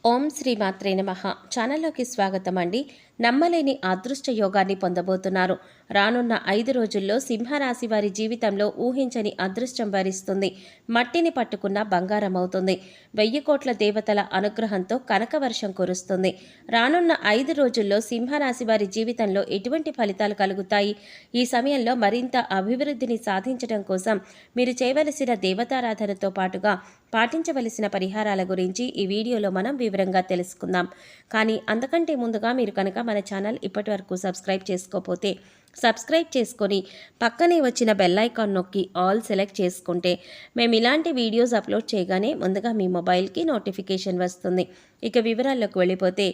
ఓం శ్రీ మాత్రే నమః. ఛానల్లోకి స్వాగతం అండి. నమ్మలేని అదృష్ట యోగాన్ని పొందబోతున్నారు. రానున్న 5 రోజుల్లో సింహరాశి వారి జీవితంలో ఊహించని అదృష్టం వరిస్తుంది. మట్టిని పట్టుకున్న బంగారం అవుతుంది. 1000 కోట్ల దేవతల అనుగ్రహంతో కనకవర్షం కురుస్తుంది. రానున్న 5 రోజుల్లో సింహరాశి వారి జీవితంలో ఎటువంటి ఫలితాలు కలుగుతాయి? ఈ సమయంలో మరింత అభివృద్ధిని సాధించడం కోసం మీరు చేయవలసిన దేవతారాధనతో పాటుగా పాటించవలసిన పరిహారాల గురించి ఈ వీడియోలో మనం వివరంగా తెలుసుకుందాం. కానీ అంతకంటే ముందుగా మీరు కనుక మన ఛానల్ ఇప్పటివరకు సబ్స్క్రైబ్ చేసుకోకపోతే సబ్స్క్రైబ్ చేసుకొని పక్కనే వచ్చిన బెల్ ఐకాన్ నొక్కి ఆల్ సెలెక్ట్ చేసుకుంటే మేము ఇలాంటి వీడియోస్ అప్లోడ్ చేయగానే ముందుగా మీ మొబైల్కి నోటిఫికేషన్ వస్తుంది. ఇక వివరాల్లోకి వెళ్ళిపోతే,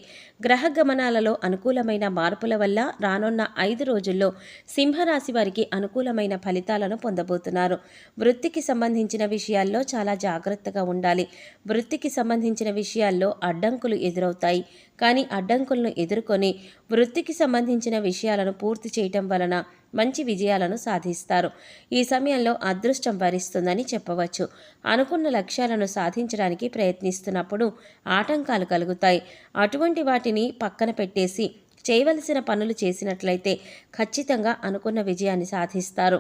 గ్రహ గమనాలలో అనుకూలమైన మార్పుల వల్ల రానున్న 5 రోజుల్లో సింహరాశి వారికి అనుకూలమైన ఫలితాలను పొందబోతున్నారు. వృత్తికి సంబంధించిన విషయాల్లో చాలా జాగ్రత్తగా ఉండాలి. వృత్తికి సంబంధించిన విషయాల్లో అడ్డంకులు ఎదురవుతాయి. కానీ అడ్డంకులను ఎదుర్కొని వృత్తికి సంబంధించిన విషయాలను పూర్తి చేయటం వలన మంచి విజయాలను సాధిస్తారు. ఈ సమయంలో అదృష్టం వరిస్తుందని చెప్పవచ్చు. అనుకున్న లక్ష్యాలను సాధించడానికి ప్రయత్నిస్తున్నప్పుడు ఆటంకాలు కలుగుతాయి. అటువంటి వాటిని పక్కన పెట్టేసి చేయవలసిన పనులు చేసినట్లయితే ఖచ్చితంగా అనుకున్న విజయాన్ని సాధిస్తారు.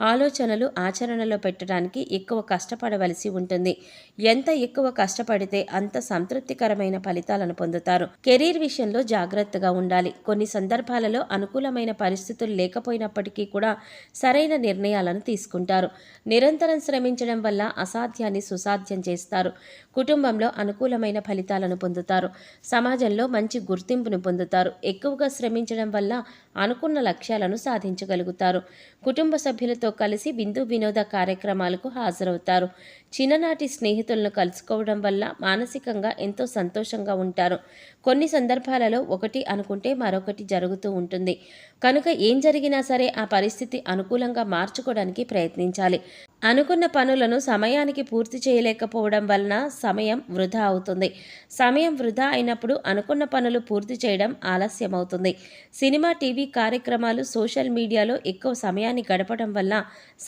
ఆలోచనలు ఆచరణలో పెట్టడానికి ఎక్కువ కష్టపడవలసి ఉంటుంది. ఎంత ఎక్కువ కష్టపడితే అంత సంతృప్తికరమైన ఫలితాలను పొందుతారు. కెరీర్ విషయంలో జాగ్రత్తగా ఉండాలి. కొన్ని సందర్భాలలో అనుకూలమైన పరిస్థితులు లేకపోయినప్పటికీ కూడా సరైన నిర్ణయాలను తీసుకుంటారు. నిరంతరం శ్రమించడం వల్ల అసాధ్యాన్ని సుసాధ్యం చేస్తారు. కుటుంబంలో అనుకూలమైన ఫలితాలను పొందుతారు. సమాజంలో మంచి గుర్తింపును పొందుతారు. ఎక్కువగా శ్రమించడం వల్ల అనుకున్న లక్ష్యాలను సాధించగలుగుతారు. కుటుంబ సభ్యులతో కలిసి విందు వినోద కార్యక్రమాలకు హాజరవుతారు. చిన్ననాటి స్నేహితులను కలుసుకోవడం వల్ల మానసికంగా ఎంతో సంతోషంగా ఉంటారు. కొన్ని సందర్భాలలో ఒకటి అనుకుంటే మరొకటి జరుగుతూ ఉంటుంది. కనుక ఏం జరిగినా సరే ఆ పరిస్థితి అనుకూలంగా మార్చుకోవడానికి ప్రయత్నించాలి. అనుకున్న పనులను సమయానికి పూర్తి చేయలేకపోవడం వలన సమయం వృధా అవుతుంది. సమయం వృధా అయినప్పుడు అనుకున్న పనులు పూర్తి చేయడం ఆలస్యమవుతుంది. సినిమా, టీవీ కార్యక్రమాలు, సోషల్ మీడియాలో ఎక్కువ సమయాన్ని గడపడం వల్ల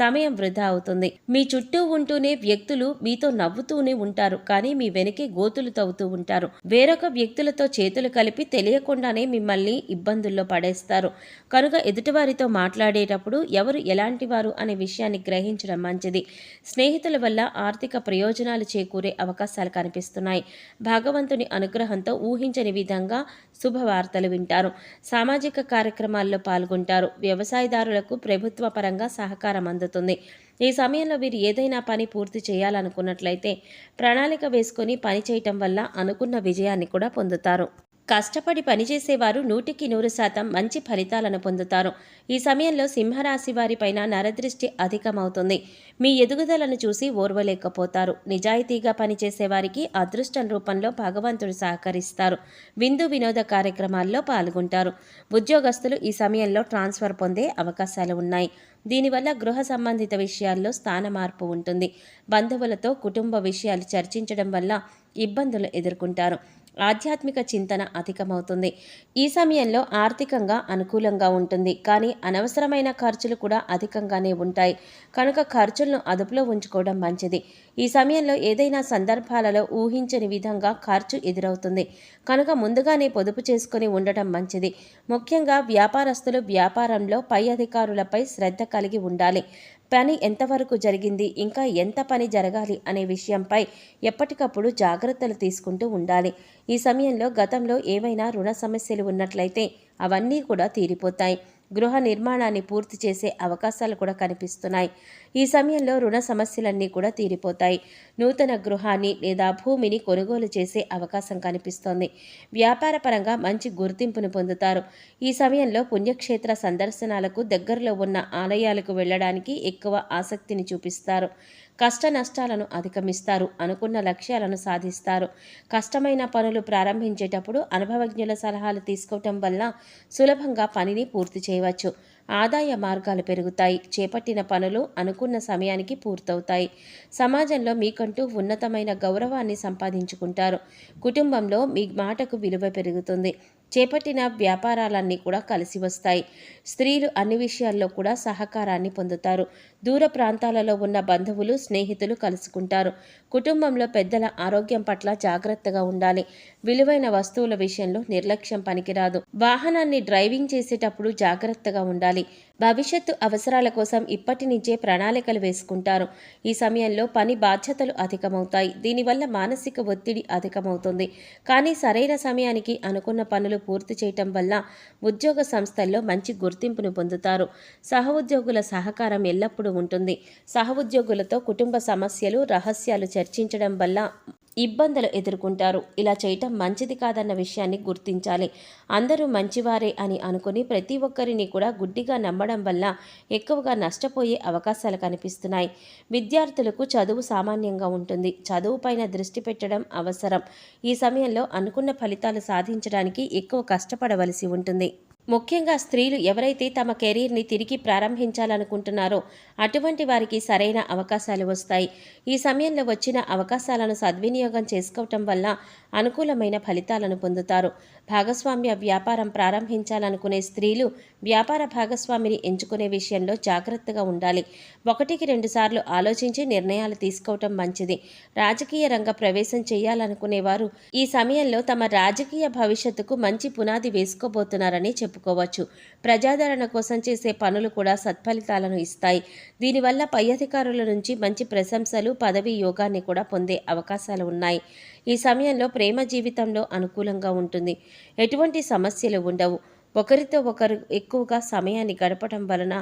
సమయం వృధా అవుతుంది. మీ చుట్టూ ఉంటూనే వ్యక్తులు మీతో నవ్వుతూనే ఉంటారు, కానీ మీ వెనకే గోతులు తవ్వుతూ ఉంటారు. వేరొక వ్యక్తులతో చేతులు కలిపి తెలియకుండానే మిమ్మల్ని ఇబ్బందుల్లో పడేస్తారు. కనుక ఎదుటివారితో మాట్లాడేటప్పుడు ఎవరు ఎలాంటి వారు అనే విషయాన్ని గ్రహించడం మంచిది. స్నేహితుల వల్ల ఆర్థిక ప్రయోజనాలు చేకూరే అవకాశాలు కనిపిస్తున్నాయి. భగవంతుని అనుగ్రహంతో ఊహించని విధంగా శుభవార్తలు వింటారు. సామాజిక కార్యక్రమాల్లో పాల్గొంటారు. వ్యవసాయదారులకు ప్రభుత్వ పరంగా సహకారం అందుతుంది. ఈ సమయంలో వీరు ఏదైనా పని పూర్తి చేయాలనుకున్నట్లయితే ప్రణాళిక వేసుకొని పని చేయటం వల్ల అనుకున్న విజయాన్ని కూడా పొందుతారు. కష్టపడి పనిచేసేవారు 100% మంచి ఫలితాలను పొందుతారు. ఈ సమయంలో సింహరాశి వారిపైన నరదృష్టి అధికమవుతుంది. మీ ఎదుగుదలను చూసి ఓర్వలేకపోతారు. నిజాయితీగా పనిచేసేవారికి అదృష్టం రూపంలో భగవంతుడు సహకరిస్తారు. విందు వినోద కార్యక్రమాల్లో పాల్గొంటారు. ఉద్యోగస్తులు ఈ సమయంలో ట్రాన్స్ఫర్ పొందే అవకాశాలు ఉన్నాయి. దీనివల్ల గృహ సంబంధిత విషయాల్లో స్థాన మార్పు ఉంటుంది. బంధువులతో కుటుంబ విషయాలు చర్చించడం వల్ల ఇబ్బందులు ఎదుర్కొంటారు. ఆధ్యాత్మిక చింతన అధికమవుతుంది. ఈ సమయంలో ఆర్థికంగా అనుకూలంగా ఉంటుంది, కానీ అనవసరమైన ఖర్చులు కూడా అధికంగానే ఉంటాయి. కనుక ఖర్చులను అదుపులో ఉంచుకోవడం మంచిది. ఈ సమయంలో ఏదైనా సందర్భాలలో ఊహించని విధంగా ఖర్చు ఎదురవుతుంది. కనుక ముందుగానే పొదుపు చేసుకుని ఉండటం మంచిది. ముఖ్యంగా వ్యాపారస్తులు వ్యాపారంలో పై అధికారులపై శ్రద్ధ కలిగి ఉండాలి. పని ఎంతవరకు జరిగింది, ఇంకా ఎంత పని జరగాలి అనే విషయంపై ఎప్పటికప్పుడు జాగ్రత్తలు తీసుకుంటూ ఉండాలి. ఈ సమయంలో గతంలో ఏవైనా రుణ సమస్యలు ఉన్నట్లయితే అవన్నీ కూడా తీరిపోతాయి. గృహ నిర్మాణాన్ని పూర్తి చేసే అవకాశాలు కూడా కనిపిస్తున్నాయి. ఈ సమయంలో రుణ సమస్యలన్నీ కూడా తీరిపోతాయి. నూతన గృహాన్ని లేదా భూమిని కొనుగోలు చేసే అవకాశం కనిపిస్తోంది. వ్యాపార పరంగా మంచి గుర్తింపును పొందుతారు. ఈ సమయంలో పుణ్యక్షేత్ర సందర్శనాలకు, దగ్గరలో ఉన్న ఆలయాలకు వెళ్ళడానికి ఎక్కువ ఆసక్తిని చూపిస్తారు. కష్ట నష్టాలను అధిగమిస్తారు. అనుకున్న లక్ష్యాలను సాధిస్తారు. కష్టమైన పనులు ప్రారంభించేటప్పుడు అనుభవజ్ఞుల సలహాలు తీసుకోవటం వల్ల సులభంగా పనిని పూర్తి చేయవచ్చు. ఆదాయ మార్గాలు పెరుగుతాయి. చేపట్టిన పనులు అనుకున్న సమయానికి పూర్తవుతాయి. సమాజంలో మీకంటూ ఉన్నతమైన గౌరవాన్ని సంపాదించుకుంటారు. కుటుంబంలో మీ మాటకు విలువ పెరుగుతుంది. చేపట్టిన వ్యాపారాలన్నీ కూడా కలిసి వస్తాయి. స్త్రీలు అన్ని విషయాల్లో కూడా సహకారాన్ని పొందుతారు. దూర ప్రాంతాలలో ఉన్న బంధువులు, స్నేహితులు కలుసుకుంటారు. కుటుంబంలో పెద్దల ఆరోగ్యం పట్ల జాగ్రత్తగా ఉండాలి. విలువైన వస్తువుల విషయంలో నిర్లక్ష్యం పనికిరాదు. వాహనాన్ని డ్రైవింగ్ చేసేటప్పుడు జాగ్రత్తగా ఉండాలి. భవిష్యత్తు అవసరాల కోసం ఇప్పటి నుంచే ప్రణాళికలు వేసుకుంటారు. ఈ సమయంలో పని బాధ్యతలు అధికమవుతాయి. దీనివల్ల మానసిక ఒత్తిడి అధికమవుతుంది. కానీ సరైన సమయానికి అనుకున్న పనులు పూర్తి చేయటం వల్ల ఉద్యోగ సంస్థల్లో మంచి గుర్తింపును పొందుతారు. సహోద్యోగుల సహకారం ఎల్లప్పుడూ ఉంటుంది. సహోద్యోగులతో కుటుంబ సమస్యలు, రహస్యాలు చర్చించడం వల్ల ఇబ్బందులు ఎదుర్కొంటారు. ఇలా చేయటం మంచిది కాదన్న విషయాన్ని గుర్తించాలి. అందరూ మంచివారే అని అనుకుని ప్రతి ఒక్కరిని కూడా గుడ్డిగా నమ్మడం వల్ల ఎక్కువగా నష్టపోయే అవకాశాలు కనిపిస్తున్నాయి. విద్యార్థులకు చదువు సామాన్యంగా ఉంటుంది. చదువుపైన దృష్టి పెట్టడం అవసరం. ఈ సమయంలో అనుకున్న ఫలితాలు సాధించడానికి ఎక్కువ కష్టపడవలసి ఉంటుంది. ముఖ్యంగా స్త్రీలు ఎవరైతే తమ కెరీర్ని తిరిగి ప్రారంభించాలనుకుంటున్నారో అటువంటి వారికి సరైన అవకాశాలు వస్తాయి. ఈ సమయంలో వచ్చిన అవకాశాలను సద్వినియోగం చేసుకోవటం వల్ల అనుకూలమైన ఫలితాలను పొందుతారు. భాగస్వామ్య వ్యాపారం ప్రారంభించాలనుకునే స్త్రీలు వ్యాపార భాగస్వామిని ఎంచుకునే విషయంలో జాగ్రత్తగా ఉండాలి. 1-2 సార్లు ఆలోచించి నిర్ణయాలు తీసుకోవటం మంచిది. రాజకీయ రంగ ప్రవేశం చేయాలనుకునేవారు ఈ సమయంలో తమ రాజకీయ భవిష్యత్తుకు మంచి పునాది వేసుకోబోతున్నారని చెప్పుకోవచ్చు. ప్రజాదరణ కోసం చేసే పనులు కూడా సత్ఫలితాలను ఇస్తాయి. దీనివల్ల పై అధికారుల నుంచి మంచి ప్రశంసలు, పదవి యోగాన్ని కూడా పొందే అవకాశాలు ఉన్నాయి. ఈ సమయంలో ప్రేమ జీవితంలో అనుకూలంగా ఉంటుంది. ఎటువంటి సమస్యలు ఉండవు. ఒకరితో ఒకరు ఎక్కువగా సమయాన్ని గడపడం వలన,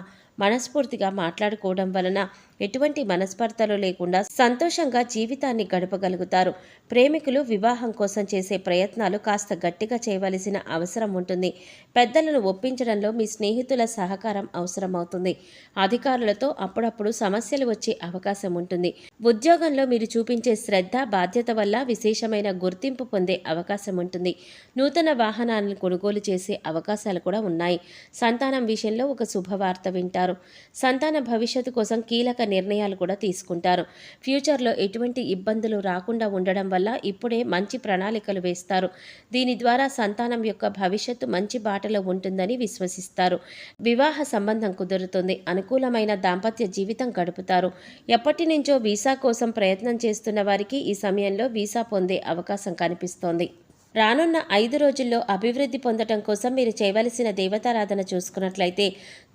మనస్ఫూర్తిగా మాట్లాడుకోవడం వలన ఎటువంటి మనస్పర్ధలు లేకుండా సంతోషంగా జీవితాన్ని గడపగలుగుతారు. ప్రేమికులు వివాహం కోసం చేసే ప్రయత్నాలు కాస్త గట్టిగా చేయవలసిన అవసరం ఉంటుంది. పెద్దలను ఒప్పించడంలో మీ స్నేహితుల సహకారం అవసరమవుతుంది. అధికారులతో అప్పుడప్పుడు సమస్యలు వచ్చే అవకాశం ఉంటుంది. ఉద్యోగంలో మీరు చూపించే శ్రద్ధ, బాధ్యత వల్ల విశేషమైన గుర్తింపు పొందే అవకాశం ఉంటుంది. నూతన వాహనాలను కొనుగోలు చేసే అవకాశాలు కూడా ఉన్నాయి. సంతానం విషయంలో ఒక శుభవార్త వింటారు. సంతాన భవిష్యత్తు కోసం కీలక నిర్ణయాలు కూడా తీసుకుంటారు. ఫ్యూచర్లో ఎటువంటి ఇబ్బందులు రాకుండా ఉండడం వల్ల ఇప్పుడే మంచి ప్రణాళికలు వేస్తారు. దీని ద్వారా సంతానం యొక్క భవిష్యత్తు మంచి బాటలో ఉంటుందని విశ్వసిస్తారు. వివాహ సంబంధం కుదురుతుంది. అనుకూలమైన దాంపత్య జీవితం గడుపుతారు. ఎప్పటి నుంచో వీసా కోసం ప్రయత్నం చేస్తున్న వారికి ఈ సమయంలో వీసా పొందే అవకాశం కనిపిస్తోంది. రానున్న 5 రోజుల్లో అభివృద్ధి పొందటం కోసం మీరు చేయవలసిన దేవతారాధన చూసుకున్నట్లయితే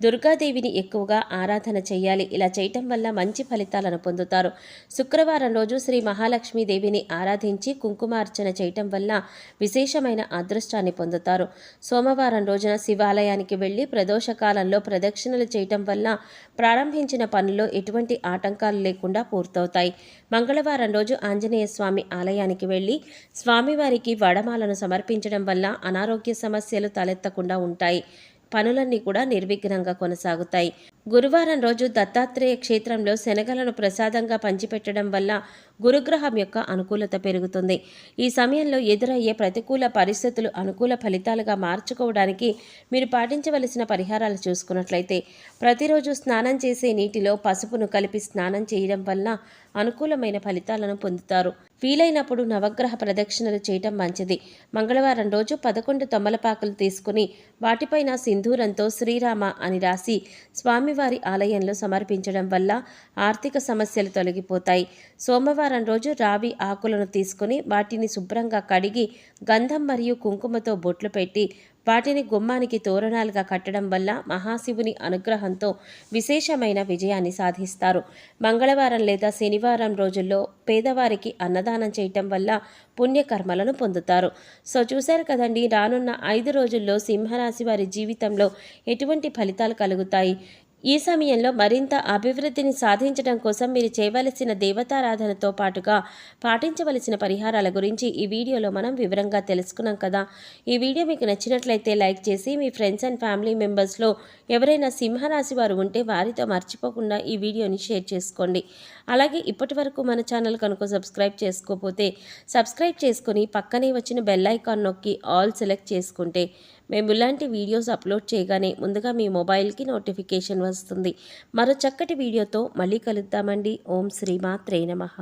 దుర్గాదేవిని ఎక్కువగా ఆరాధన చేయాలి. ఇలా చేయటం వల్ల మంచి ఫలితాలను పొందుతారు. శుక్రవారం రోజు శ్రీ మహాలక్ష్మీదేవిని ఆరాధించి కుంకుమార్చన చేయటం వల్ల విశేషమైన అదృష్టాన్ని పొందుతారు. సోమవారం రోజున శివాలయానికి వెళ్ళి ప్రదోషకాలంలో ప్రదక్షిణలు చేయటం వల్ల ప్రారంభించిన పనుల్లో ఎటువంటి ఆటంకాలు లేకుండా పూర్తవుతాయి. మంగళవారం రోజు ఆంజనేయ స్వామి ఆలయానికి వెళ్ళి స్వామివారికి వడమాలను సమర్పించడం వల్ల అనారోగ్య సమస్యలు తలెత్తకుండా ఉంటాయి. పనులన్నీ కూడా నిర్విఘ్నంగా కొనసాగుతాయి. గురువారం రోజు దత్తాత్రేయ క్షేత్రంలో శనగలను ప్రసాదంగా పంచిపెట్టడం వల్ల గురుగ్రహం యొక్క అనుకూలత పెరుగుతుంది. ఈ సమయంలో ఎదురయ్యే ప్రతికూల పరిస్థితులు అనుకూల ఫలితాలుగా మార్చుకోవడానికి మీరు పాటించవలసిన పరిహారాలు చూసుకున్నట్లయితే ప్రతిరోజు స్నానం చేసే నీటిలో పసుపును కలిపి స్నానం చేయడం వల్ల అనుకూలమైన ఫలితాలను పొందుతారు. వీలైనప్పుడు నవగ్రహ ప్రదక్షిణలు చేయటం మంచిది. మంగళవారం రోజు 11 తమలపాకులు తీసుకుని వాటిపైన సింధూరంతో శ్రీరామ అని రాసి స్వామివారి ఆలయంలో సమర్పించడం వల్ల ఆర్థిక సమస్యలు తొలగిపోతాయి. సోమవారం రోజు రావి ఆకులను తీసుకుని వాటిని శుభ్రంగా కడిగి గంధం మరియు కుంకుమతో బొట్లు పెట్టి వాటిని గుమ్మానికి తోరణాలుగా కట్టడం వల్ల మహాశివుని అనుగ్రహంతో విశేషమైన విజయాన్ని సాధిస్తారు. మంగళవారం లేదా శనివారం రోజుల్లో పేదవారికి అన్నదానం చేయటం వల్ల పుణ్యకర్మలను పొందుతారు. సో చూశారు కదండి, రానున్న 5 రోజుల్లో సింహరాశి వారి జీవితంలో ఎటువంటి ఫలితాలు కలుగుతాయి. ఈ సమయంలో మరింత అభివృద్ధిని సాధించడం కోసం మీరు చేయవలసిన దేవతారాధనతో పాటుగా పాటించవలసిన పరిహారాల గురించి ఈ వీడియోలో మనం వివరంగా తెలుసుకున్నాం కదా. ఈ వీడియో మీకు నచ్చినట్లయితే లైక్ చేసి మీ ఫ్రెండ్స్ అండ్ ఫ్యామిలీ మెంబర్స్లో ఎవరైనా సింహరాశి వారు ఉంటే వారితో మర్చిపోకుండా ఈ వీడియోని షేర్ చేసుకోండి. అలాగే ఇప్పటి వరకు మన ఛానల్ కనుక సబ్స్క్రైబ్ చేసుకోకపోతే సబ్స్క్రైబ్ చేసుకొని పక్కనే వచ్చిన బెల్ ఐకాన్ నొక్కి ఆల్ సెలెక్ట్ చేసుకుంటే మేము ఇలాంటి వీడియోస్ అప్లోడ్ చేయగానే ముందుగా మీ మొబైల్కి నోటిఫికేషన్ వస్తుంది. మరో చక్కటి వీడియోతో మళ్ళీ కలుద్దామండి. ఓం శ్రీమాత్రే నమః.